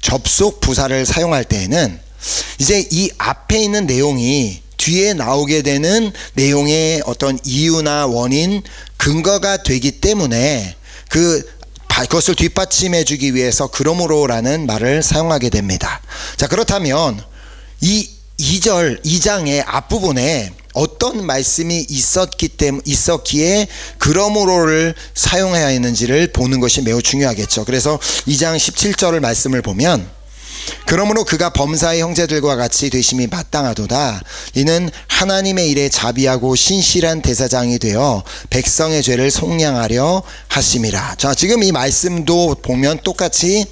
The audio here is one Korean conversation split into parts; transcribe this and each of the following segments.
접속 부사를 사용할 때에는 이제 이 앞에 있는 내용이 뒤에 나오게 되는 내용의 어떤 이유나 원인, 근거가 되기 때문에 그것을 뒷받침해 주기 위해서 그러므로라는 말을 사용하게 됩니다. 자, 그렇다면 이 2장의 앞부분에 어떤 말씀이 있었기에 그러므로를 사용해야 했는지를 보는 것이 매우 중요하겠죠. 그래서 2장 17절을 말씀을 보면, 그러므로 그가 범사의 형제들과 같이 되심이 마땅하도다. 이는 하나님의 일에 자비하고 신실한 대사장이 되어 백성의 죄를 속량하려 하심이라. 자, 지금 이 말씀도 보면 똑같이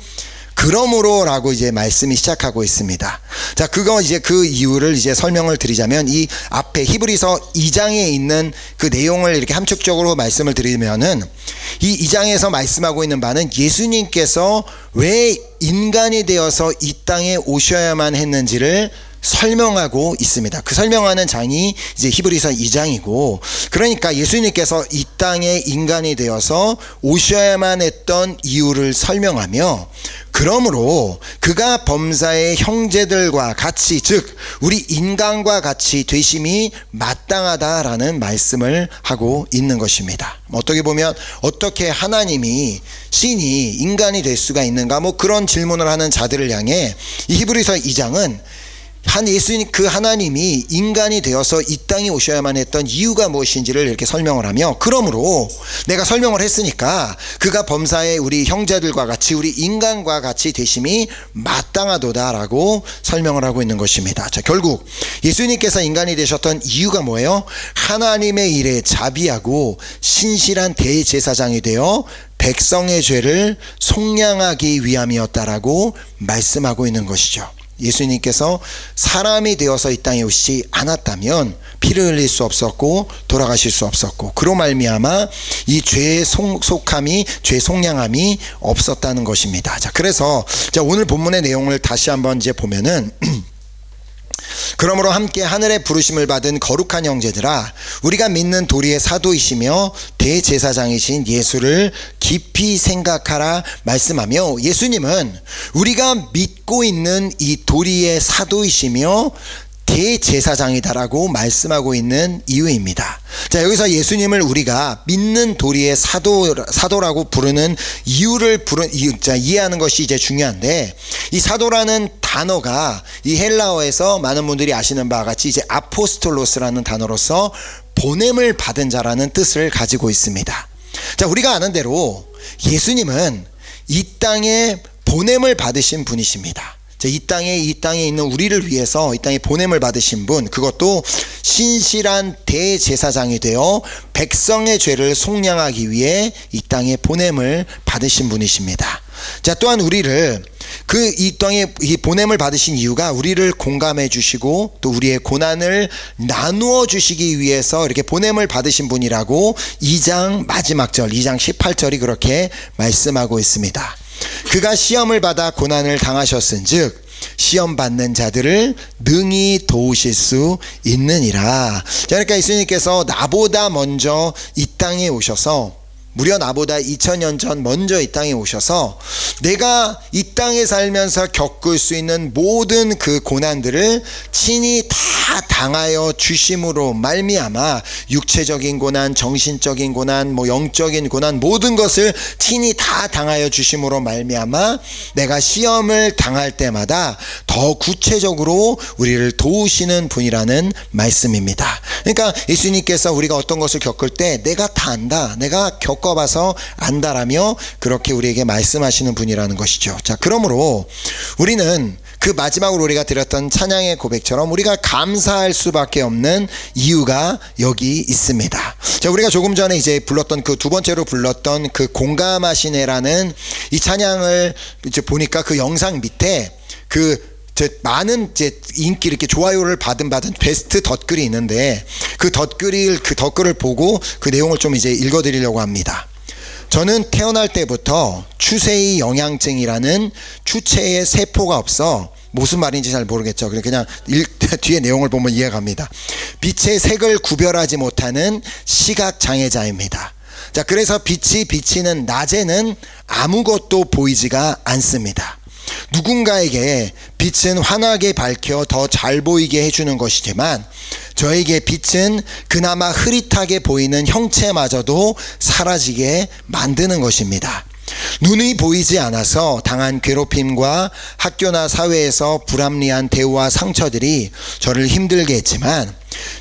그러므로라고 이제 말씀이 시작하고 있습니다. 자, 그 이유를 이제 설명을 드리자면, 이 앞에 히브리서 2장에 있는 그 내용을 이렇게 함축적으로 말씀을 드리면은, 이 2장에서 말씀하고 있는 바는 예수님께서 왜 인간이 되어서 이 땅에 오셔야만 했는지를 설명하고 있습니다. 그 설명하는 장이 이제 히브리서 2장이고, 그러니까 예수님께서 이 땅에 인간이 되어서 오셔야만 했던 이유를 설명하며, 그러므로 그가 범사의 형제들과 같이, 즉 우리 인간과 같이 되심이 마땅하다라는 말씀을 하고 있는 것입니다. 어떻게 보면 어떻게 하나님이, 신이 인간이 될 수가 있는가, 그런 질문을 하는 자들을 향해 이 히브리서 2장은 예수님, 그 하나님이 인간이 되어서 이 땅에 오셔야만 했던 이유가 무엇인지를 이렇게 설명을 하며, 그러므로 내가 설명을 했으니까 그가 범사의 우리 형제들과 같이, 우리 인간과 같이 되심이 마땅하도다라고 설명을 하고 있는 것입니다. 자, 결국 예수님께서 인간이 되셨던 이유가 뭐예요? 하나님의 일에 자비하고 신실한 대제사장이 되어 백성의 죄를 속량하기 위함이었다라고 말씀하고 있는 것이죠. 예수님께서 사람이 되어서 이 땅에 오시지 않았다면 피를 흘릴 수 없었고 돌아가실 수 없었고, 그로 말미암아 이 죄의 속함이, 죄 속량함이 없었다는 것입니다. 자, 그래서 오늘 본문의 내용을 다시 한번 이제 보면은 그러므로 함께 하늘의 부르심을 받은 거룩한 형제들아, 우리가 믿는 도리의 사도이시며 대제사장이신 예수를 깊이 생각하라 말씀하며, 예수님은 우리가 믿고 있는 이 도리의 사도이시며 대제사장이다라고 말씀하고 있는 이유입니다. 자, 여기서 예수님을 우리가 믿는 도리의 사도라고 부르는 이유를 이해하는 것이 이제 중요한데, 이 사도라는 단어가 이 헬라어에서 많은 분들이 아시는 바와 같이 이제 아포스톨로스라는 단어로서 보냄을 받은 자라는 뜻을 가지고 있습니다. 자, 우리가 아는 대로 예수님은 이 땅에 보냄을 받으신 분이십니다. 이 땅에 있는 우리를 위해서 이 땅에 보냄을 받으신 분, 그것도 신실한 대제사장이 되어 백성의 죄를 속량하기 위해 이 땅에 보냄을 받으신 분이십니다. 자, 또한 우리를 이 땅에 이 보냄을 받으신 이유가 우리를 공감해 주시고 또 우리의 고난을 나누어 주시기 위해서 이렇게 보냄을 받으신 분이라고 2장 마지막 절, 2장 18절이 그렇게 말씀하고 있습니다. 그가 시험을 받아 고난을 당하셨은즉 시험 받는 자들을 능히 도우실 수 있느니라. 자, 그러니까 예수님께서 나보다 먼저 이 땅에 오셔서, 무려 나보다 2000년 전 먼저 이 땅에 오셔서 내가 이 땅에 살면서 겪을 수 있는 모든 그 고난들을 친히 다 당하여 주심으로 말미암아, 육체적인 고난, 정신적인 고난, 영적인 고난, 모든 것을 친히 다 당하여 주심으로 말미암아 내가 시험을 당할 때마다 더 구체적으로 우리를 도우시는 분이라는 말씀입니다. 그러니까 예수님께서 우리가 어떤 것을 겪을 때 내가 다 안다, 내가 겪어봐서 안다라며 그렇게 우리에게 말씀하시는 분이라는 것이죠. 자, 그러므로 우리는 그 마지막으로 우리가 드렸던 찬양의 고백처럼 우리가 감사할 수밖에 없는 이유가 여기 있습니다. 자, 우리가 조금 전에 이제 불렀던 그 두 번째로 불렀던 그 공감하시네라는 이 찬양을 이제 보니까 그 영상 밑에 많은 인기 이렇게 좋아요를 받은 베스트 덧글이 있는데, 그 덧글을 보고 그 내용을 좀 이제 읽어드리려고 합니다. 저는 태어날 때부터 추세의 영양증이라는 추체의 세포가 없어, 무슨 말인지 잘 모르겠죠. 그냥 뒤에 내용을 보면 이해갑니다. 빛의 색을 구별하지 못하는 시각장애자입니다. 자, 그래서 빛이 비치는 낮에는 아무것도 보이지가 않습니다. 누군가에게 빛은 환하게 밝혀 더 잘 보이게 해주는 것이지만 저에게 빛은 그나마 흐릿하게 보이는 형체마저도 사라지게 만드는 것입니다. 눈이 보이지 않아서 당한 괴롭힘과 학교나 사회에서 불합리한 대우와 상처들이 저를 힘들게 했지만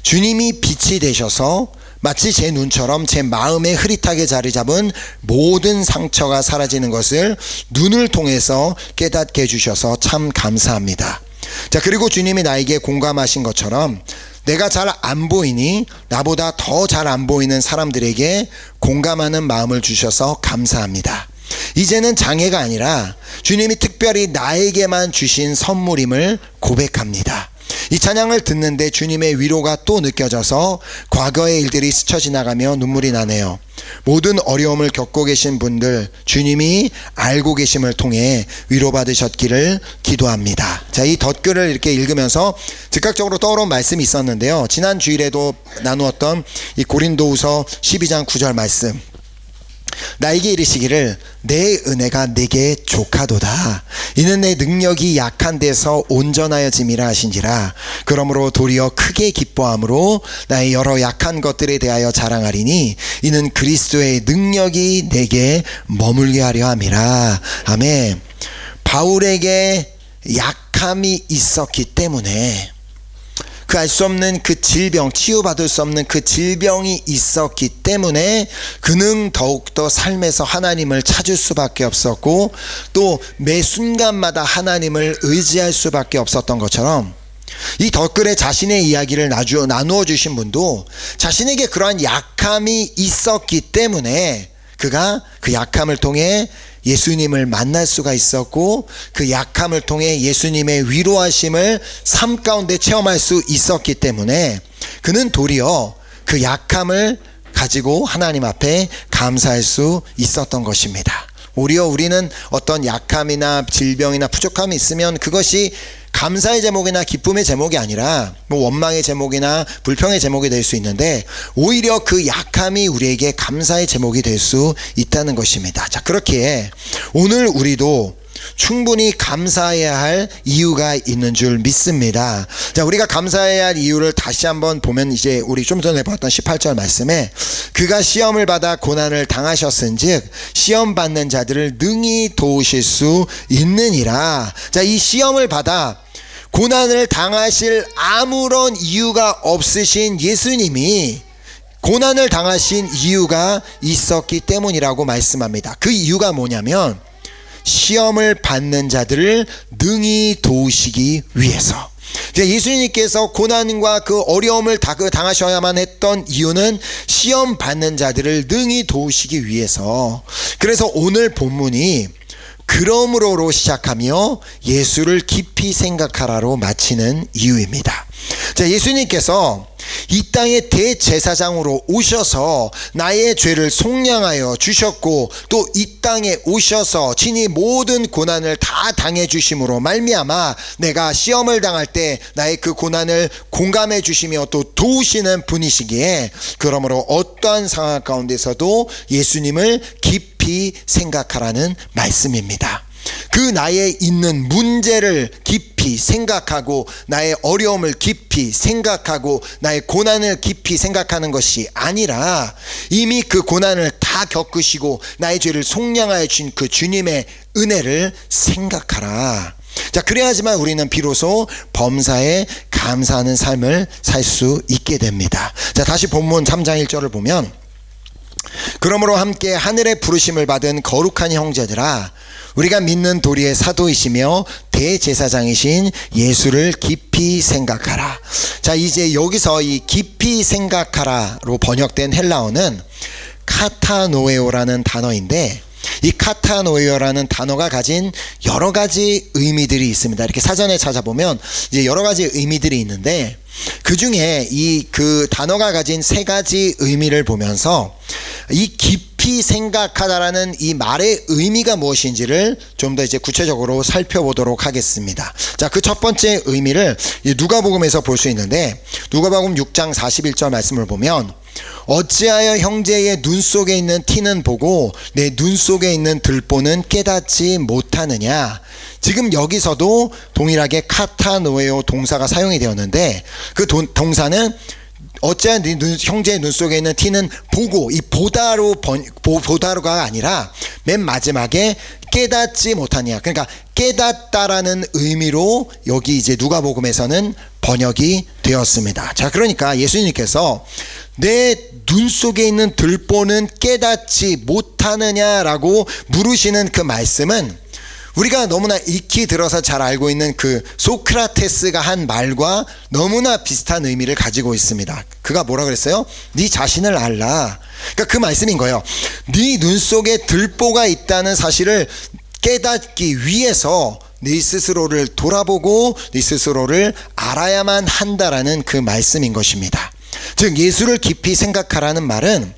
주님이 빛이 되셔서 마치 제 눈처럼 제 마음에 흐릿하게 자리 잡은 모든 상처가 사라지는 것을 눈을 통해서 깨닫게 해주셔서 참 감사합니다. 자, 그리고 주님이 나에게 공감하신 것처럼 내가 잘 안 보이니 나보다 더 잘 안 보이는 사람들에게 공감하는 마음을 주셔서 감사합니다. 이제는 장애가 아니라 주님이 특별히 나에게만 주신 선물임을 고백합니다. 이 찬양을 듣는데 주님의 위로가 또 느껴져서 과거의 일들이 스쳐 지나가며 눈물이 나네요. 모든 어려움을 겪고 계신 분들 주님이 알고 계심을 통해 위로받으셨기를 기도합니다. 자, 이 덧글을 이렇게 읽으면서 즉각적으로 떠오른 말씀이 있었는데요. 지난 주일에도 나누었던 이 고린도후서 12장 9절 말씀, 나에게 이르시기를 내 은혜가 내게 족하도다. 이는 내 능력이 약한 데서 온전하여짐이라 하신지라. 그러므로 도리어 크게 기뻐함으로 나의 여러 약한 것들에 대하여 자랑하리니 이는 그리스도의 능력이 내게 머물게 하려 함이라. 아멘. 바울에게 약함이 있었기 때문에 그 알 수 없는 그 질병, 치유받을 수 없는 그 질병이 있었기 때문에 그는 더욱더 삶에서 하나님을 찾을 수밖에 없었고 또 매 순간마다 하나님을 의지할 수밖에 없었던 것처럼 이 덧글에 자신의 이야기를 나누어 주신 분도 자신에게 그러한 약함이 있었기 때문에 그가 그 약함을 통해 예수님을 만날 수가 있었고 그 약함을 통해 예수님의 위로하심을 삶 가운데 체험할 수 있었기 때문에 그는 도리어 그 약함을 가지고 하나님 앞에 감사할 수 있었던 것입니다. 오히려 우리는 어떤 약함이나 질병이나 부족함이 있으면 그것이 감사의 제목이나 기쁨의 제목이 아니라 원망의 제목이나 불평의 제목이 될 수 있는데 오히려 그 약함이 우리에게 감사의 제목이 될 수 있다는 것입니다. 자, 그렇기에 오늘 우리도 충분히 감사해야 할 이유가 있는 줄 믿습니다. 자, 우리가 감사해야 할 이유를 다시 한번 보면 이제 우리 좀 전에 봤던 18절 말씀에 그가 시험을 받아 고난을 당하셨은즉 시험 받는 자들을 능히 도우실 수 있느니라. 자, 이 시험을 받아 고난을 당하실 아무런 이유가 없으신 예수님이 고난을 당하신 이유가 있었기 때문이라고 말씀합니다. 그 이유가 뭐냐면 시험을 받는 자들을 능히 도우시기 위해서. 예수님께서 고난과 그 어려움을 당하셔야만 했던 이유는 시험 받는 자들을 능히 도우시기 위해서. 그래서 오늘 본문이 그러므로로 시작하며 예수를 깊이 생각하라로 마치는 이유입니다. 자, 예수님께서 이 땅의 대제사장으로 오셔서 나의 죄를 속량하여 주셨고 또 이 땅에 오셔서 친히 모든 고난을 다 당해 주심으로 말미암아 내가 시험을 당할 때 나의 그 고난을 공감해 주시며 또 도우시는 분이시기에 그러므로 어떠한 상황 가운데서도 예수님을 깊이 생각하라는 말씀입니다. 그 나의 있는 문제를 깊이 생각하고 나의 어려움을 깊이 생각하고 나의 고난을 깊이 생각하는 것이 아니라 이미 그 고난을 다 겪으시고 나의 죄를 속량하여 주신 그 주님의 은혜를 생각하라. 자, 그래야지만 우리는 비로소 범사에 감사하는 삶을 살 수 있게 됩니다. 자, 다시 본문 3장 1절을 보면 그러므로 함께 하늘의 부르심을 받은 거룩한 형제들아 우리가 믿는 도리의 사도이시며 대제사장이신 예수를 깊이 생각하라. 자, 이제 여기서 이 깊이 생각하라로 번역된 헬라어는 카타노에오라는 단어인데 이 카타노에오라는 단어가 가진 여러 가지 의미들이 있습니다. 이렇게 사전에 찾아보면 이제 여러 가지 의미들이 있는데 그 중에 그 단어가 가진 세 가지 의미를 보면서 이 깊이 생각하다라는 이 말의 의미가 무엇인지를 좀 더 이제 구체적으로 살펴보도록 하겠습니다. 자, 그 첫 번째 의미를 누가복음에서 볼 수 있는데 누가복음 6장 41절 말씀을 보면 어찌하여 형제의 눈 속에 있는 티는 보고 내 눈 속에 있는 들보는 깨닫지 못하느냐. 지금 여기서도 동일하게 카타노에오 동사가 사용이 되었는데 그 동사는 어찌하여 형제의 눈 속에 있는 티는 보고, 이 보다로가 아니라 맨 마지막에 깨닫지 못하냐. 그러니까 깨닫다라는 의미로 여기 이제 누가복음에서는 번역이 되었습니다. 자, 그러니까 예수님께서 내 눈 속에 있는 들보는 깨닫지 못하느냐라고 물으시는 그 말씀은 우리가 너무나 익히 들어서 잘 알고 있는 그 소크라테스가 한 말과 너무나 비슷한 의미를 가지고 있습니다. 그가 뭐라 그랬어요? 네 자신을 알라. 그러니까 그 말씀인 거예요. 네 눈 속에 들보가 있다는 사실을 깨닫기 위해서 네 스스로를 돌아보고 네 스스로를 알아야만 한다라는 그 말씀인 것입니다. 즉 예수를 깊이 생각하라는 말은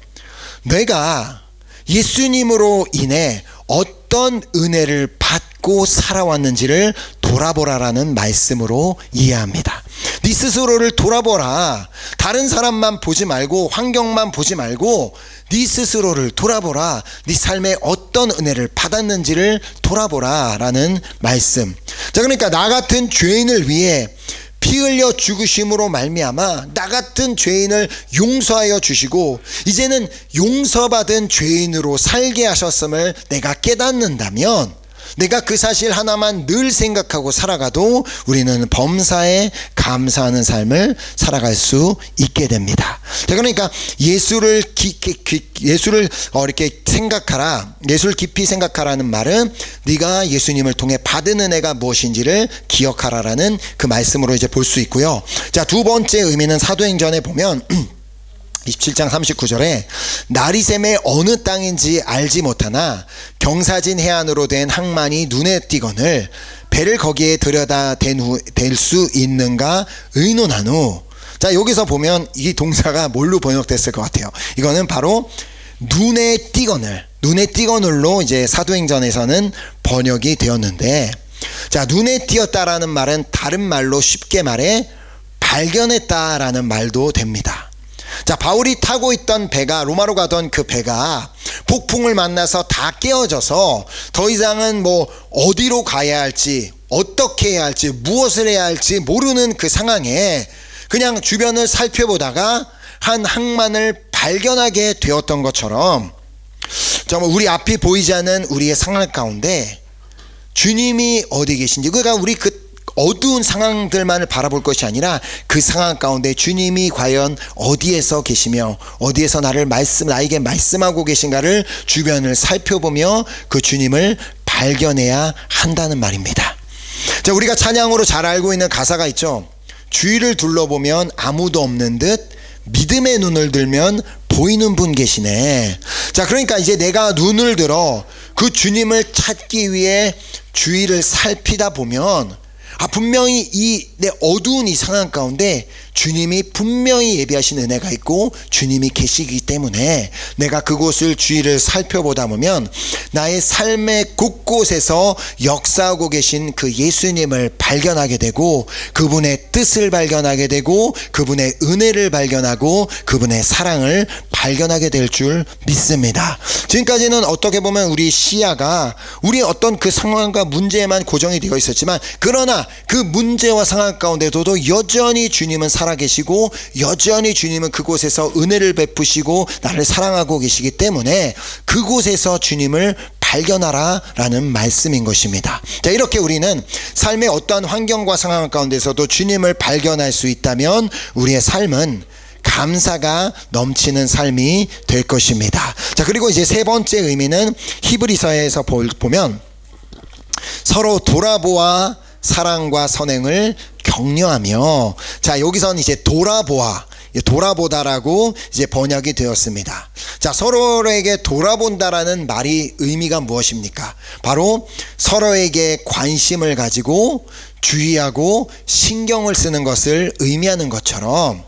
내가 예수님으로 인해 어떤 은혜를 받고 살아왔는지를 돌아보라라는 말씀으로 이해합니다. 네 스스로를 돌아보라. 다른 사람만 보지 말고 환경만 보지 말고 네 스스로를 돌아보라. 네 삶에 어떤 은혜를 받았는지를 돌아보라라는 말씀. 자, 그러니까 나 같은 죄인을 위해 피 흘려 죽으심으로 말미암아 나 같은 죄인을 용서하여 주시고 이제는 용서받은 죄인으로 살게 하셨음을 내가 깨닫는다면 내가 그 사실 하나만 늘 생각하고 살아가도 우리는 범사에 감사하는 삶을 살아갈 수 있게 됩니다. 자, 그러니까 예수를 이렇게 생각하라, 예수를 깊이 생각하라는 말은 네가 예수님을 통해 받은 은혜가 무엇인지를 기억하라라는 그 말씀으로 이제 볼 수 있고요. 자, 두 번째 의미는 사도행전에 보면 27장 39절에 나리샘의 어느 땅인지 알지 못하나 경사진 해안으로 된 항만이 눈에 띄거늘 배를 거기에 들여다 댈 수 있는가 의논한 후. 자, 여기서 보면 이 동사가 뭘로 번역됐을 것 같아요? 이거는 바로 눈에 띄거늘로 이제 사도행전에서는 번역이 되었는데, 자, 눈에 띄었다라는 말은 다른 말로 쉽게 말해 발견했다라는 말도 됩니다. 자, 바울이 타고 있던 배가, 로마로 가던 그 배가 폭풍을 만나서 다 깨어져서 더 이상은 뭐 어디로 가야 할지, 어떻게 해야 할지, 무엇을 해야 할지 모르는 그 상황에 그냥 주변을 살펴보다가 한 항만을 발견하게 되었던 것처럼 정말 우리 앞이 보이지 않는 우리의 상황 가운데 주님이 어디 계신지, 그러니까 우리 그 어두운 상황들만을 바라볼 것이 아니라 그 상황 가운데 주님이 과연 어디에서 계시며 어디에서 나에게 말씀하고 계신가를 주변을 살펴보며 그 주님을 발견해야 한다는 말입니다. 자, 우리가 찬양으로 잘 알고 있는 가사가 있죠. 주위를 둘러보면 아무도 없는 듯 믿음의 눈을 들면 보이는 분 계시네. 자, 그러니까 이제 내가 눈을 들어 그 주님을 찾기 위해 주위를 살피다 보면 분명히 이 내 어두운 이 상황 가운데 주님이 분명히 예비하신 은혜가 있고 주님이 계시기 때문에 내가 그곳을 주위를 살펴보다 보면 나의 삶의 곳곳에서 역사하고 계신 그 예수님을 발견하게 되고 그분의 뜻을 발견하게 되고 그분의 은혜를 발견하고 그분의 사랑을 발견하게 될 줄 믿습니다. 지금까지는 어떻게 보면 우리 시야가 우리 어떤 그 상황과 문제에만 고정이 되어 있었지만, 그러나 그 문제와 상황 가운데도 여전히 주님은 살아계시고 여전히 주님은 그곳에서 은혜를 베푸시고 나를 사랑하고 계시기 때문에 그곳에서 주님을 발견하라 라는 말씀인 것입니다. 자, 이렇게 우리는 삶의 어떠한 환경과 상황 가운데서도 주님을 발견할 수 있다면 우리의 삶은 감사가 넘치는 삶이 될 것입니다. 자, 그리고 이제 세 번째 의미는 히브리서에서 보면 서로 돌아보아 사랑과 선행을 격려하며, 자, 여기서는 이제 돌아보다라고 이제 번역이 되었습니다. 자, 서로에게 돌아본다라는 말이 의미가 무엇입니까? 바로 서로에게 관심을 가지고 주의하고 신경을 쓰는 것을 의미하는 것처럼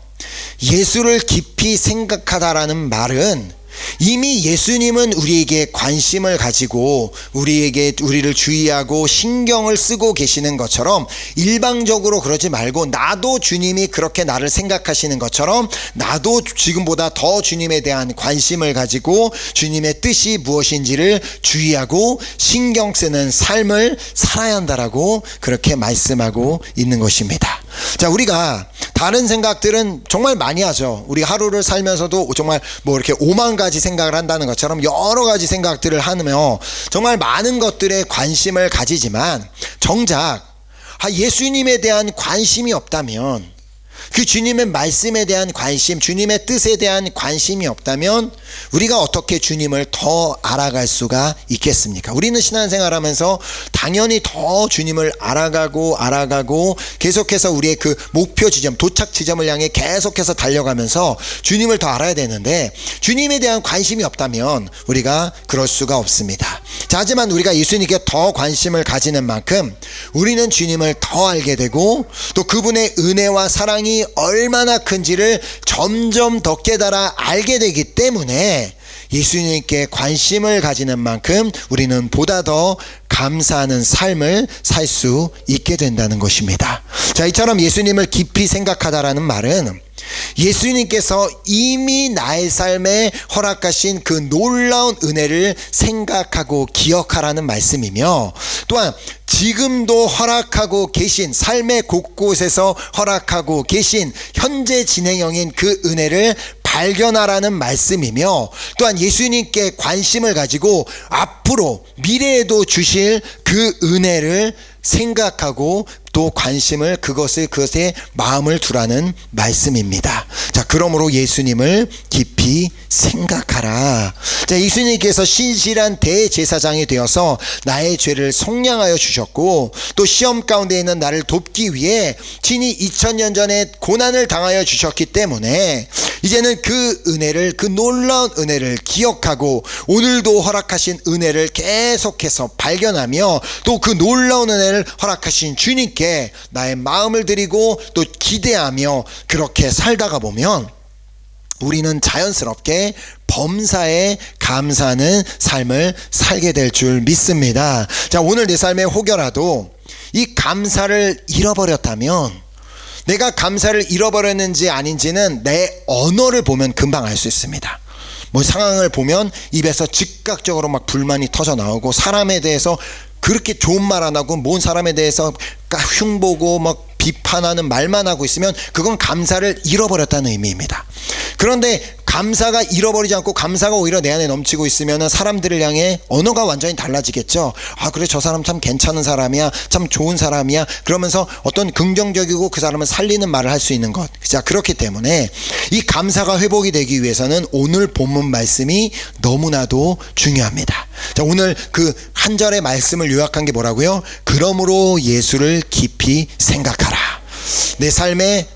예수를 깊이 생각하다라는 말은 이미 예수님은 우리에게 관심을 가지고 우리를 주의하고 신경을 쓰고 계시는 것처럼 일방적으로 그러지 말고 나도 주님이 그렇게 나를 생각하시는 것처럼 나도 지금보다 더 주님에 대한 관심을 가지고 주님의 뜻이 무엇인지를 주의하고 신경 쓰는 삶을 살아야 한다라고 그렇게 말씀하고 있는 것입니다. 자, 우리가 다른 생각들은 정말 많이 하죠. 우리 하루를 살면서도 정말 뭐 이렇게 5만 가지 생각을 한다는 것처럼 여러 가지 생각들을 하며 정말 많은 것들에 관심을 가지지만 정작 예수님에 대한 관심이 없다면, 그 주님의 말씀에 대한 관심, 주님의 뜻에 대한 관심이 없다면 우리가 어떻게 주님을 더 알아갈 수가 있겠습니까? 우리는 신앙생활하면서 당연히 더 주님을 알아가고 계속해서 우리의 그 목표 지점, 도착 지점을 향해 계속해서 달려가면서 주님을 더 알아야 되는데 주님에 대한 관심이 없다면 우리가 그럴 수가 없습니다. 자, 하지만 우리가 예수님께 더 관심을 가지는 만큼 우리는 주님을 더 알게 되고 또 그분의 은혜와 사랑이 얼마나 큰지를 점점 더 깨달아 알게 되기 때문에 예수님께 관심을 가지는 만큼 우리는 보다 더 감사하는 삶을 살 수 있게 된다는 것입니다. 자, 이처럼 예수님을 깊이 생각하다라는 말은 예수님께서 이미 나의 삶에 허락하신 그 놀라운 은혜를 생각하고 기억하라는 말씀이며, 또한 지금도 허락하고 계신, 삶의 곳곳에서 허락하고 계신 현재 진행형인 그 은혜를 발견하라는 말씀이며, 또한 예수님께 관심을 가지고 앞으로 미래에도 주실 그 은혜를 생각하고 또 관심을 그것에 마음을 두라는 말씀입니다. 자, 그러므로 예수님을 깊이 생각하라. 자, 예수님께서 신실한 대제사장이 되어서 나의 죄를 속량하여 주셨고 또 시험 가운데 있는 나를 돕기 위해 친히 2000년 전에 고난을 당하여 주셨기 때문에 이제는 그 은혜를, 그 놀라운 은혜를 기억하고 오늘도 허락하신 은혜를 계속해서 발견하며 또 그 놀라운 은혜를 허락하신 주님께 나의 마음을 드리고 또 기대하며 그렇게 살다가 보면 우리는 자연스럽게 범사에 감사하는 삶을 살게 될 줄 믿습니다. 자, 오늘 내 삶에 혹여라도 이 감사를 잃어버렸다면, 내가 감사를 잃어버렸는지 아닌지는 내 언어를 보면 금방 알 수 있습니다. 뭐 상황을 보면 입에서 즉각적으로 막 불만이 터져 나오고, 사람에 대해서 그렇게 좋은 말 안 하고 먼 사람에 대해서 흉보고 막 비판하는 말만 하고 있으면 그건 감사를 잃어버렸다는 의미입니다. 그런데 감사가 잃어버리지 않고 감사가 오히려 내 안에 넘치고 있으면 사람들을 향해 언어가 완전히 달라지겠죠. 아, 그래, 저 사람 참 괜찮은 사람이야, 참 좋은 사람이야, 그러면서 어떤 긍정적이고 그 사람을 살리는 말을 할 수 있는 것. 자, 그렇기 때문에 이 감사가 회복이 되기 위해서는 오늘 본문 말씀이 너무나도 중요합니다. 자, 오늘 그 한 절의 말씀을 요약한 게 뭐라고요? 그러므로 예수를 깊이 생각하라. 내 삶에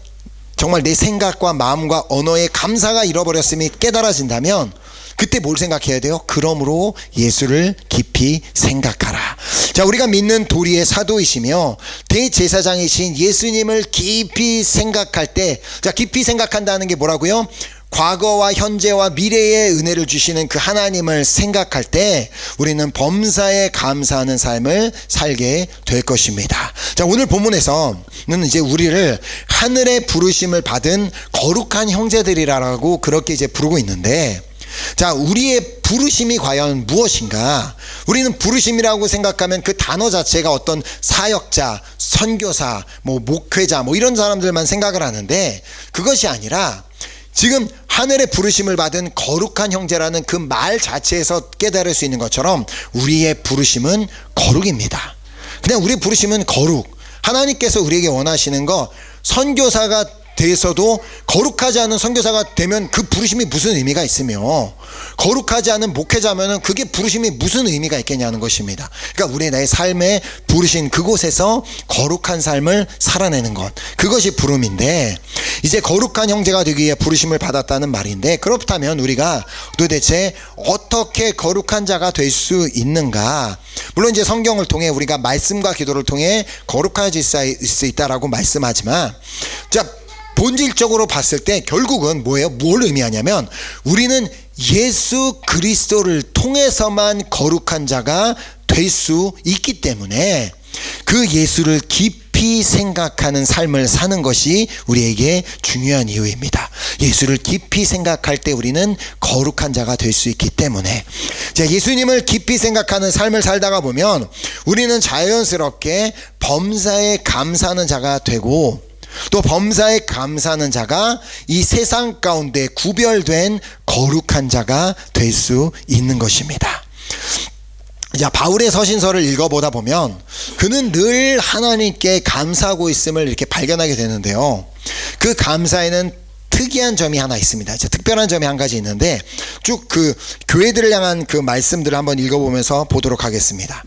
정말 내 생각과 마음과 언어의 감사가 잃어버렸음이 깨달아진다면 그때 뭘 생각해야 돼요? 그러므로 예수를 깊이 생각하라. 자, 우리가 믿는 도리의 사도이시며 대제사장이신 예수님을 깊이 생각할 때, 자, 깊이 생각한다는 게 뭐라고요? 과거와 현재와 미래의 은혜를 주시는 그 하나님을 생각할 때 우리는 범사에 감사하는 삶을 살게 될 것입니다. 자, 오늘 본문에서는 이제 우리를 하늘의 부르심을 받은 거룩한 형제들이라고 그렇게 이제 부르고 있는데, 자, 우리의 부르심이 과연 무엇인가? 우리는 부르심이라고 생각하면 그 단어 자체가 어떤 사역자, 선교사, 뭐 목회자, 뭐 이런 사람들만 생각을 하는데 그것이 아니라 지금 하늘의 부르심을 받은 거룩한 형제라는 그 말 자체에서 깨달을 수 있는 것처럼 우리의 부르심은 거룩입니다. 그냥 우리의 부르심은 거룩. 하나님께서 우리에게 원하시는 거, 선교사가 돼서도 거룩하지 않은 선교사가 되면 그 부르심이 무슨 의미가 있으며, 거룩하지 않은 목회자면은 그게 부르심이 무슨 의미가 있겠냐는 것입니다. 그러니까 우리 내 삶에 부르신 그곳에서 거룩한 삶을 살아내는 것, 그것이 부름인데, 이제 거룩한 형제가 되기 위해 부르심을 받았다는 말인데, 그렇다면 우리가 도대체 어떻게 거룩한 자가 될 수 있는가? 물론 이제 성경을 통해 우리가 말씀과 기도를 통해 거룩해질 수 있다라고 말씀하지만, 자, 본질적으로 봤을 때 결국은 뭐예요? 뭘 의미하냐면 우리는 예수 그리스도를 통해서만 거룩한 자가 될 수 있기 때문에 그 예수를 깊이 생각하는 삶을 사는 것이 우리에게 중요한 이유입니다. 예수를 깊이 생각할 때 우리는 거룩한 자가 될 수 있기 때문에, 자, 예수님을 깊이 생각하는 삶을 살다가 보면 우리는 자연스럽게 범사에 감사하는 자가 되고, 또 범사에 감사하는 자가 이 세상 가운데 구별된 거룩한 자가 될 수 있는 것입니다. 자, 바울의 서신서를 읽어보다 보면 그는 늘 하나님께 감사하고 있음을 이렇게 발견하게 되는데요. 그 감사에는 특이한 점이 하나 있습니다. 특별한 점이 한 가지 있는데 쭉 그 교회들을 향한 그 말씀들을 한번 읽어보면서 보도록 하겠습니다.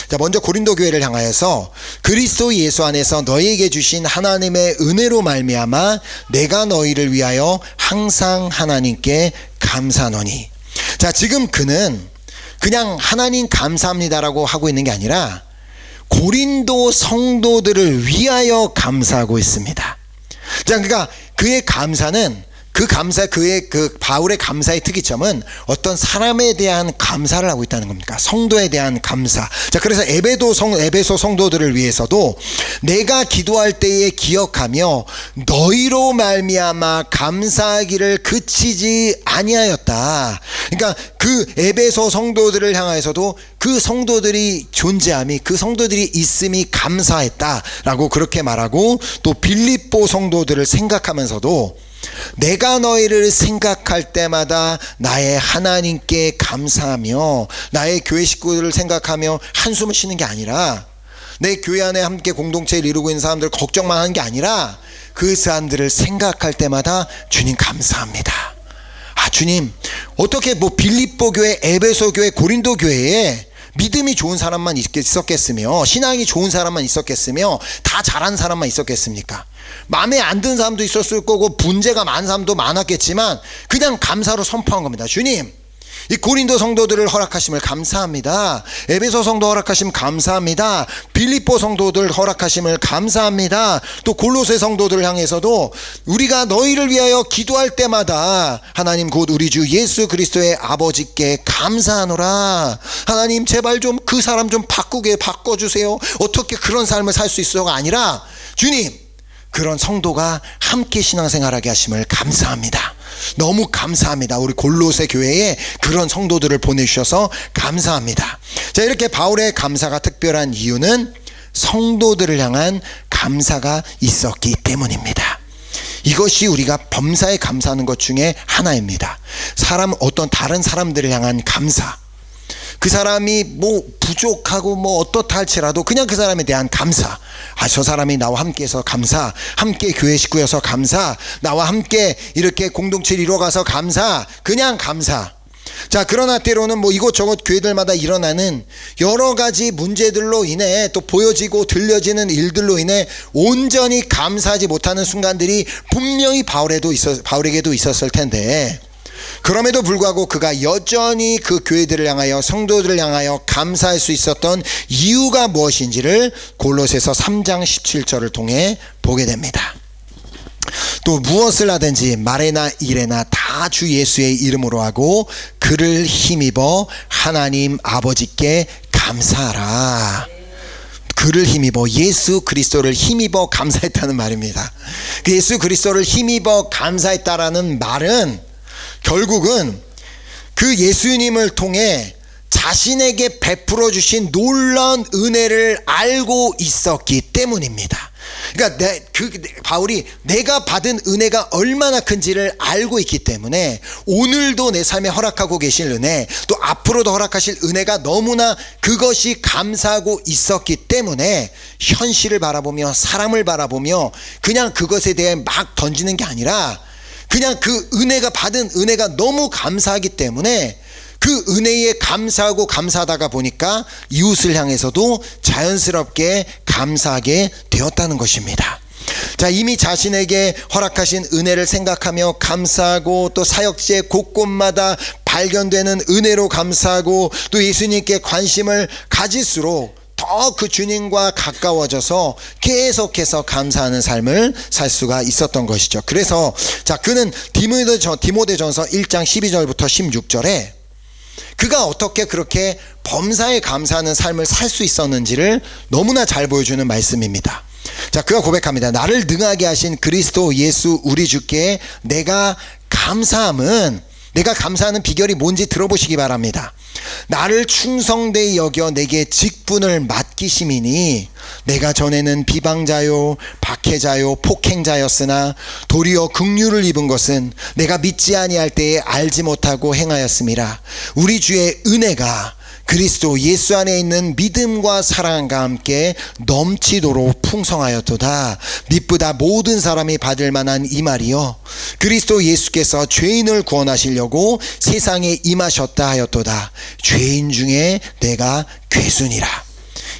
자, 먼저 고린도 교회를 향하여서 그리스도 예수 안에서 너희에게 주신 하나님의 은혜로 말미암아 내가 너희를 위하여 항상 하나님께 감사하노니. 자, 지금 그는 그냥 하나님 감사합니다라고 하고 있는 게 아니라 고린도 성도들을 위하여 감사하고 있습니다. 자, 그러니까 그의 감사는 그의 바울의 감사의 특이점은 어떤 사람에 대한 감사를 하고 있다는 겁니까? 성도에 대한 감사. 자, 그래서 에베소 성도들을 위해서도 내가 기도할 때에 기억하며 너희로 말미암아 감사하기를 그치지 아니하였다. 그러니까 그 에베소 성도들을 향하여서도 그 성도들이 존재함이, 그 성도들이 있음이 감사했다라고 그렇게 말하고, 또 빌립보 성도들을 생각하면서도 내가 너희를 생각할 때마다 나의 하나님께 감사하며 나의 교회 식구들을 생각하며 한숨을 쉬는 게 아니라, 내 교회 안에 함께 공동체를 이루고 있는 사람들 걱정만 하는 게 아니라 그 사람들을 생각할 때마다 주님 감사합니다. 아, 주님, 어떻게 빌립보 교회, 에베소 교회, 고린도 교회에 믿음이 좋은 사람만 있었겠으며 신앙이 좋은 사람만 있었겠으며 다 잘한 사람만 있었겠습니까? 마음에 안 드는 사람도 있었을 거고 문제가 많은 사람도 많았겠지만 그냥 감사로 선포한 겁니다. 주님, 이 고린도 성도들을 허락하심을 감사합니다. 에베소 성도 허락하심 감사합니다. 빌립보 성도들 허락하심을 감사합니다. 또 골로새 성도들을 향해서도 우리가 너희를 위하여 기도할 때마다 하나님 곧 우리 주 예수 그리스도의 아버지께 감사하노라. 하나님, 제발 좀 그 사람 좀 바꿔주세요. 어떻게 그런 삶을 살 수 있어가 아니라, 주님, 그런 성도가 함께 신앙생활하게 하심을 감사합니다. 너무 감사합니다. 우리 골로새 교회에 그런 성도들을 보내주셔서 감사합니다. 자, 이렇게 바울의 감사가 특별한 이유는 성도들을 향한 감사가 있었기 때문입니다. 이것이 우리가 범사에 감사하는 것 중에 하나입니다. 어떤 다른 사람들을 향한 감사, 그 사람이 부족하고 어떻다 할지라도 그냥 그 사람에 대한 감사. 아, 저 사람이 나와 함께해서 감사, 함께 교회 식구여서 감사, 나와 함께 이렇게 공동체를 이루어가서 감사, 그냥 감사. 자, 그러나 때로는 이곳저곳 교회들마다 일어나는 여러 가지 문제들로 인해, 또 보여지고 들려지는 일들로 인해 온전히 감사하지 못하는 순간들이 분명히 바울에게도 있었을 텐데, 그럼에도 불구하고 그가 여전히 그 교회들을 향하여, 성도들을 향하여 감사할 수 있었던 이유가 무엇인지를 골로새서 3장 17절을 통해 보게 됩니다. 또 무엇을 하든지 말에나 일에나 다 주 예수의 이름으로 하고 그를 힘입어 하나님 아버지께 감사하라. 그를 힘입어, 예수 그리스도를 힘입어 감사했다는 말입니다. 그 예수 그리스도를 힘입어 감사했다라는 말은 결국은 그 예수님을 통해 자신에게 베풀어 주신 놀라운 은혜를 알고 있었기 때문입니다. 그러니까 바울이 내가 받은 은혜가 얼마나 큰지를 알고 있기 때문에 오늘도 내 삶에 허락하고 계실 은혜, 또 앞으로도 허락하실 은혜가 너무나 그것이 감사하고 있었기 때문에 현실을 바라보며 사람을 바라보며 그냥 그것에 대해 막 던지는 게 아니라, 그냥 그 받은 은혜가 너무 감사하기 때문에 그 은혜에 감사하다가 보니까 이웃을 향해서도 자연스럽게 감사하게 되었다는 것입니다. 자, 이미 자신에게 허락하신 은혜를 생각하며 감사하고, 또 사역지의 곳곳마다 발견되는 은혜로 감사하고, 또 예수님께 관심을 가질수록 더 그 주님과 가까워져서 계속해서 감사하는 삶을 살 수가 있었던 것이죠. 그래서 자, 그는 디모데전서 1장 12절부터 16절에 그가 어떻게 그렇게 범사에 감사하는 삶을 살 수 있었는지를 너무나 잘 보여주는 말씀입니다. 자, 그가 고백합니다. 나를 능하게 하신 그리스도 예수 우리 주께 내가 감사하는 비결이 뭔지 들어보시기 바랍니다. 나를 충성되이 여겨 내게 직분을 맡기심이니 내가 전에는 비방자요 박해자요 폭행자였으나 도리어 긍휼을 입은 것은 내가 믿지 아니할 때에 알지 못하고 행하였음이라. 우리 주의 은혜가 그리스도 예수 안에 있는 믿음과 사랑과 함께 넘치도록 풍성하였도다. 믿보다 모든 사람이 받을 만한 이 말이요 그리스도 예수께서 죄인을 구원하시려고 세상에 임하셨다 하였도다. 죄인 중에 내가 괴순이라.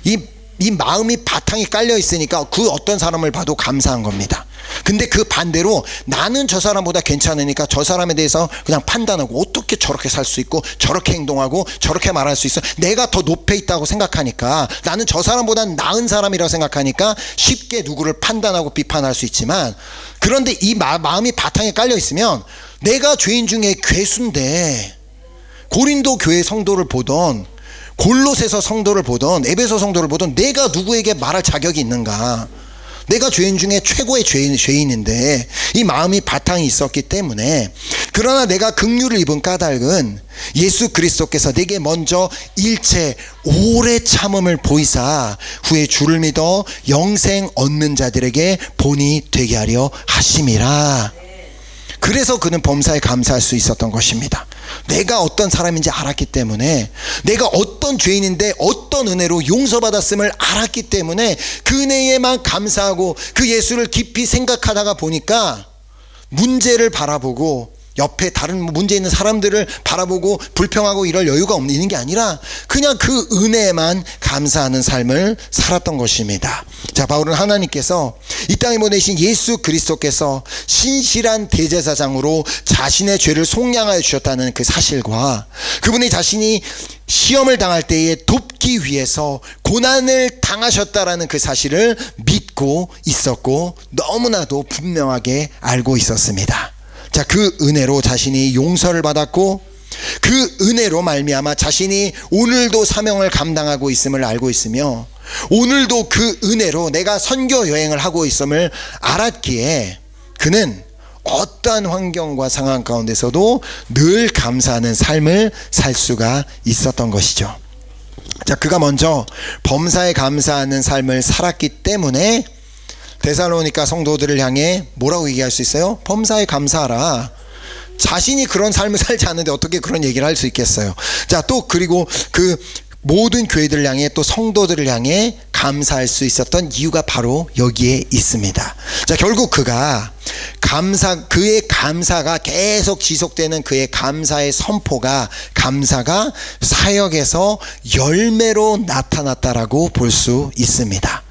이 마음이 바탕이 깔려 있으니까 그 어떤 사람을 봐도 감사한 겁니다. 근데 그 반대로 나는 저 사람보다 괜찮으니까 저 사람에 대해서 그냥 판단하고 어떻게 저렇게 살 수 있고 저렇게 행동하고 저렇게 말할 수 있어, 내가 더 높에 있다고 생각하니까, 나는 저 사람보다 나은 사람이라고 생각하니까 쉽게 누구를 판단하고 비판할 수 있지만, 그런데 이 마음이 바탕에 깔려 있으면 내가 죄인 중에 괴수인데, 고린도 교회 성도를 보던 골로새서 성도를 보던 에베소 성도를 보던 내가 누구에게 말할 자격이 있는가? 내가 죄인 중에 최고의 죄인인데 이 마음이 바탕이 있었기 때문에, 그러나 내가 긍휼을 입은 까닭은 예수 그리스도께서 내게 먼저 일체 오래 참음을 보이사 후에 주를 믿어 영생 얻는 자들에게 본이 되게 하려 하심이라. 그래서 그는 범사에 감사할 수 있었던 것입니다. 내가 어떤 사람인지 알았기 때문에, 내가 어떤 죄인인데 어떤 은혜로 용서받았음을 알았기 때문에 그 은혜에만 감사하고 그 예수를 깊이 생각하다가 보니까 문제를 바라보고 옆에 다른 문제 있는 사람들을 바라보고 불평하고 이럴 여유가 있는 게 아니라 그냥 그 은혜에만 감사하는 삶을 살았던 것입니다. 자, 바울은 하나님께서 이 땅에 보내신 예수 그리스도께서 신실한 대제사장으로 자신의 죄를 속량하여 주셨다는 그 사실과, 그분이 자신이 시험을 당할 때에 돕기 위해서 고난을 당하셨다라는 그 사실을 믿고 있었고 너무나도 분명하게 알고 있었습니다. 자, 그 은혜로 자신이 용서를 받았고, 그 은혜로 말미암아 자신이 오늘도 사명을 감당하고 있음을 알고 있으며, 오늘도 그 은혜로 내가 선교 여행을 하고 있음을 알았기에 그는 어떠한 환경과 상황 가운데서도 늘 감사하는 삶을 살 수가 있었던 것이죠. 자, 그가 먼저 범사에 감사하는 삶을 살았기 때문에 데살로니가 성도들을 향해 뭐라고 얘기할 수 있어요? 범사에 감사하라. 자신이 그런 삶을 살지 않는데 어떻게 그런 얘기를 할 수 있겠어요? 자, 또 그리고 그 모든 교회들을 향해, 또 성도들을 향해 감사할 수 있었던 이유가 바로 여기에 있습니다. 자, 결국 그의 감사가 계속 지속되는 그의 감사의 선포가, 감사가 사역에서 열매로 나타났다라고 볼 수 있습니다.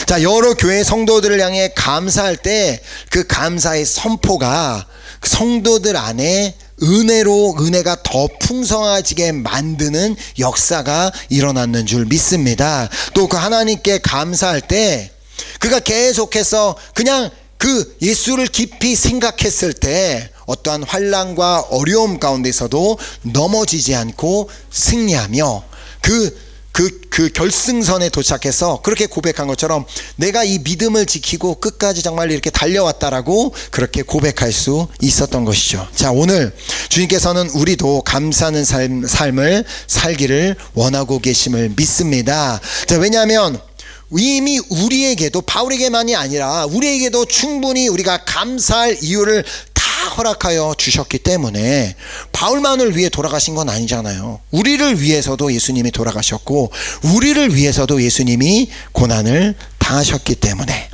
자, 여러 교회 성도들을 향해 감사할 때 그 감사의 선포가 성도들 안에 은혜가 더 풍성해지게 만드는 역사가 일어났는 줄 믿습니다. 또 그 하나님께 감사할 때 그가 계속해서 그냥 그 예수를 깊이 생각했을 때 어떠한 환난과 어려움 가운데서도 넘어지지 않고 승리하며 그 결승선에 도착해서 그렇게 고백한 것처럼 내가 이 믿음을 지키고 끝까지 정말 이렇게 달려왔다라고 그렇게 고백할 수 있었던 것이죠. 자, 오늘 주님께서는 우리도 감사하는 삶을 살기를 원하고 계심을 믿습니다. 자, 왜냐하면 이미 우리에게도, 바울에게만이 아니라 우리에게도 충분히 우리가 감사할 이유를 다 허락하여 주셨기 때문에, 바울만을 위해 돌아가신 건 아니잖아요. 우리를 위해서도 예수님이 돌아가셨고 우리를 위해서도 예수님이 고난을 당하셨기 때문에,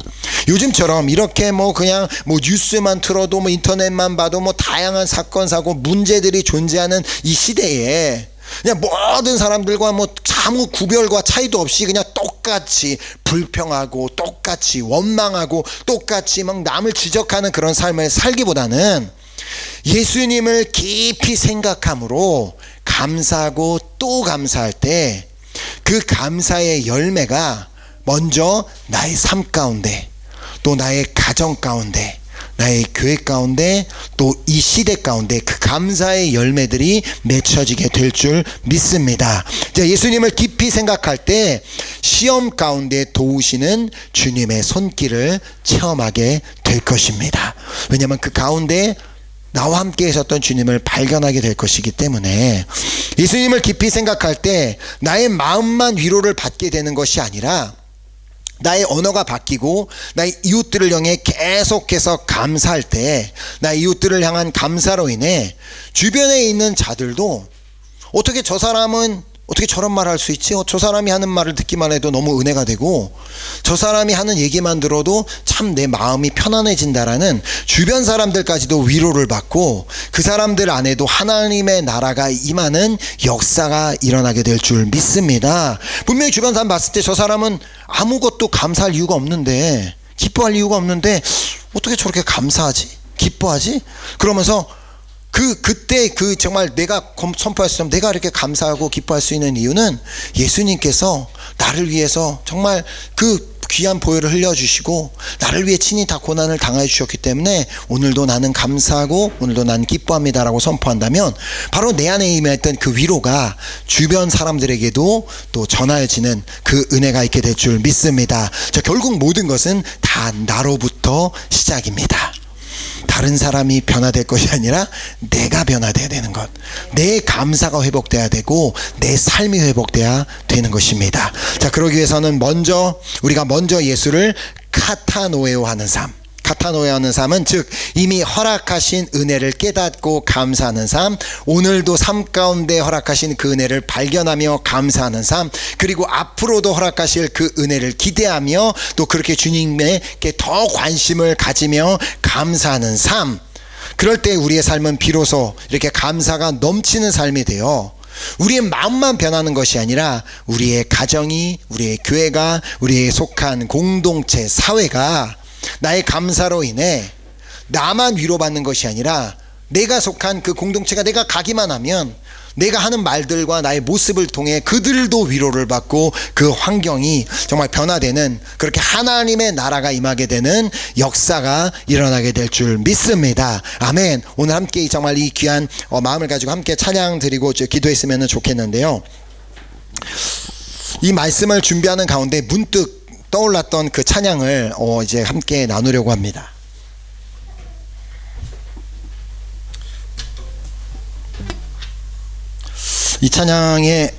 요즘처럼 이렇게 그냥 뉴스만 틀어도 인터넷만 봐도 다양한 사건 사고 문제들이 존재하는 이 시대에 그냥 모든 사람들과 아무 구별과 차이도 없이 그냥 똑같이 불평하고 똑같이 원망하고 똑같이 남을 지적하는 그런 삶을 살기보다는 예수님을 깊이 생각함으로 감사하고 또 감사할 때 그 감사의 열매가 먼저 나의 삶 가운데, 또 나의 가정 가운데, 나의 교회 가운데, 또 이 시대 가운데 그 감사의 열매들이 맺혀지게 될 줄 믿습니다. 예수님을 깊이 생각할 때 시험 가운데 도우시는 주님의 손길을 체험하게 될 것입니다. 왜냐하면 그 가운데 나와 함께 계셨던 주님을 발견하게 될 것이기 때문에, 예수님을 깊이 생각할 때 나의 마음만 위로를 받게 되는 것이 아니라 나의 언어가 바뀌고 나의 이웃들을 향해 계속해서 감사할 때, 나의 이웃들을 향한 감사로 인해 주변에 있는 자들도 어떻게 저 사람은 어떻게 저런 말을 할 수 있지? 저 사람이 하는 말을 듣기만 해도 너무 은혜가 되고, 저 사람이 하는 얘기만 들어도 참 내 마음이 편안해진다라는 주변 사람들까지도 위로를 받고, 그 사람들 안에도 하나님의 나라가 임하는 역사가 일어나게 될 줄 믿습니다. 분명히 주변 사람 봤을 때 저 사람은 아무것도 감사할 이유가 없는데, 기뻐할 이유가 없는데 어떻게 저렇게 감사하지? 기뻐하지? 그러면서 그때 정말 내가 선포했으면 내가 이렇게 감사하고 기뻐할 수 있는 이유는 예수님께서 나를 위해서 정말 그 귀한 보혈을 흘려주시고 나를 위해 친히 다 고난을 당해 주셨기 때문에 오늘도 나는 감사하고 오늘도 나는 기뻐합니다라고 선포한다면, 바로 내 안에 임했던 그 위로가 주변 사람들에게도 또 전하여지는 그 은혜가 있게 될 줄 믿습니다. 결국 모든 것은 다 나로부터 시작입니다. 다른 사람이 변화될 것이 아니라 내가 변화돼야 되는 것, 내 감사가 회복돼야 되고 내 삶이 회복돼야 되는 것입니다. 그러기 위해서는 우리가 먼저 예수를 카타노에오 하는 삶, 카타노에오 하는 삶은 즉 이미 허락하신 은혜를 깨닫고 감사하는 삶, 오늘도 삶 가운데 허락하신 그 은혜를 발견하며 감사하는 삶, 그리고 앞으로도 허락하실 그 은혜를 기대하며 또 그렇게 주님에게 더 관심을 가지며 감사하는 삶. 그럴 때 우리의 삶은 비로소 이렇게 감사가 넘치는 삶이 되어 우리의 마음만 변하는 것이 아니라 우리의 가정이, 우리의 교회가, 우리의 속한 공동체, 사회가 나의 감사로 인해 나만 위로받는 것이 아니라 내가 속한 그 공동체가, 내가 가기만 하면 내가 하는 말들과 나의 모습을 통해 그들도 위로를 받고 그 환경이 정말 변화되는, 그렇게 하나님의 나라가 임하게 되는 역사가 일어나게 될 줄 믿습니다. 아멘. 오늘 함께 정말 이 귀한 마음을 가지고 함께 찬양 드리고 기도했으면 좋겠는데요, 이 말씀을 준비하는 가운데 문득 떠올랐던 그 찬양을 이제 함께 나누려고 합니다. 이 찬양의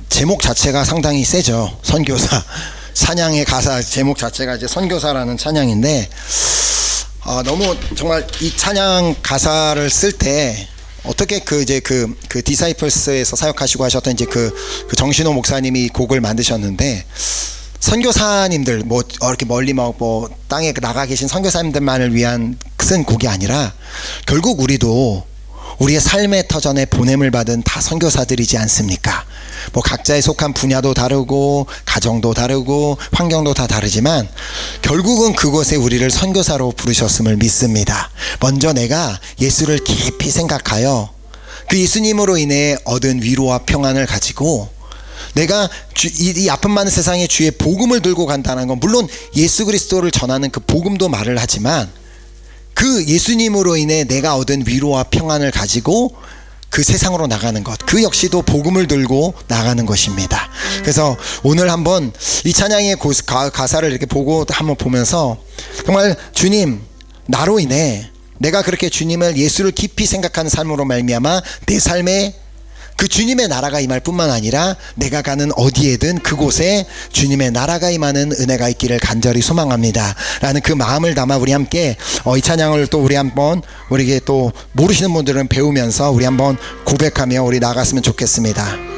제목 자체가 상당히 세죠. 선교사. 찬양의 가사 제목 자체가 이제 선교사라는 찬양인데, 너무 정말 이 찬양 가사를 쓸 때 어떻게 그 디사이플스에서 사역하시고 하셨던 이제 그 정신호 목사님이 곡을 만드셨는데, 선교사님들 이렇게 멀리 땅에 나가 계신 선교사님들만을 위한 쓴 곡이 아니라 결국 우리도 우리의 삶의 터전에 보냄을 받은 다 선교사들이지 않습니까? 각자의 속한 분야도 다르고 가정도 다르고 환경도 다 다르지만 결국은 그곳에 우리를 선교사로 부르셨음을 믿습니다. 먼저 내가 예수를 깊이 생각하여 그 예수님으로 인해 얻은 위로와 평안을 가지고 내가 이 아픔 많은 세상에 주의 복음을 들고 간다는 건, 물론 예수 그리스도를 전하는 그 복음도 말을 하지만 그 예수님으로 인해 내가 얻은 위로와 평안을 가지고 그 세상으로 나가는 것, 그 역시도 복음을 들고 나가는 것입니다. 그래서 오늘 한번 이 찬양의 가사를 이렇게 한번 보면서 정말 주님, 나로 인해 내가 그렇게 주님을, 예수를 깊이 생각하는 삶으로 말미암아 내 삶에 그 주님의 나라가 임할 뿐만 아니라 내가 가는 어디에든 그곳에 주님의 나라가 임하는 은혜가 있기를 간절히 소망합니다 라는 그 마음을 담아 우리 함께 이 찬양을 또 우리에게 또 모르시는 분들은 배우면서 우리 한번 고백하며 우리 나갔으면 좋겠습니다.